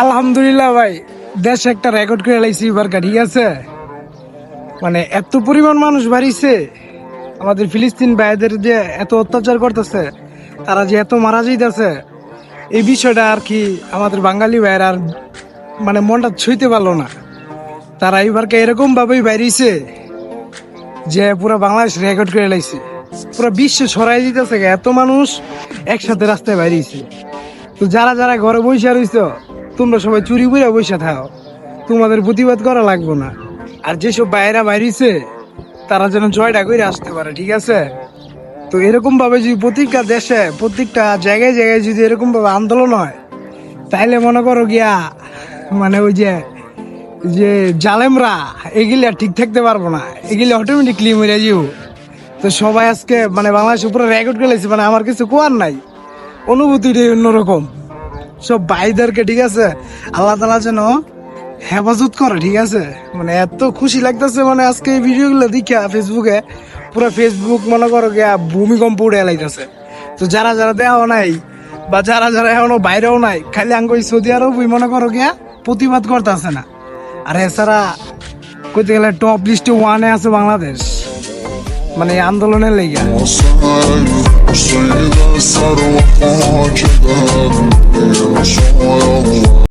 আলহামদুলিল্লাহ ভাই, দেশ একটা রেকর্ড করে লাইছি এবার, ঠিক আছে। মানে এত পরিমাণ মানুষ বাড়িছে, আমাদের ফিলিস্তিন ভাইদের যে এত অত্যাচার করতেছে, তারা যে এত মারা যাইতেছে, এই বিষয়টা আর কি আমাদের বাঙালি ভাইয়ের আর মানে মনটা ছুঁইতে পারলো না। তারা এবারকে এরকম ভাবেই বাইরেছে যে পুরো বাংলাদেশ রেকর্ড করে লাইছে, পুরো বিশ্ব ছড়াই দিতেছে, এত মানুষ একসাথে রাস্তায় বাইরেছে। তো যারা যারা ঘরে বসে রইছো, তোমরা সবাই চুরি করে বসে থাকো, তোমাদের প্রতিবাদ করা লাগবে না। আর যেসব বাইরা বাইরেছে তারা যেন জয়টা করে আসতে পারে, ঠিক আছে। তো এরকম ভাবে যদি প্রত্যেকটা দেশে প্রত্যেকটা জায়গায় জায়গায় যদি এরকম ভাবে আন্দোলন হয়, তাইলে মনে করো গিয়া মানে ওই যে যে জালেমরা এগুলি আর ঠিক থাকতে পারবো না, এগুলি অটোমেটিকলি মরে যাবো। তো সবাই আজকে মানে বাংলাদেশের উপরে রেকর্ড করে মানে আমার কিছু কোয়ার নাই, অনুভূতিটাই অন্যরকম। সব ভাইদেরকে, ঠিক আছে, আল্লাহ তাআলা যেন হেফাজত করে, ঠিক আছে। মানে এত খুশি লাগতেছে, মানে আজকে এই ভিডিওগুলো দেখা ফেসবুকে, পুরো ফেসবুক মনে করো গিয়া ভূমিকম্প উঠে এলাইতেছে। তো যারা যারা দেওয়া নাই বা যারা যারা এখনো বাইরেও নাই, খালি আঙ্গ সৌদি আরবই মনে করো গিয়া প্রতিবাদ করতেছে না। আর এছাড়া কইতে গেলে টপ লিস্টে ওয়ানে আছে বাংলাদেশ, মানে এই আন্দোলনের লেগে।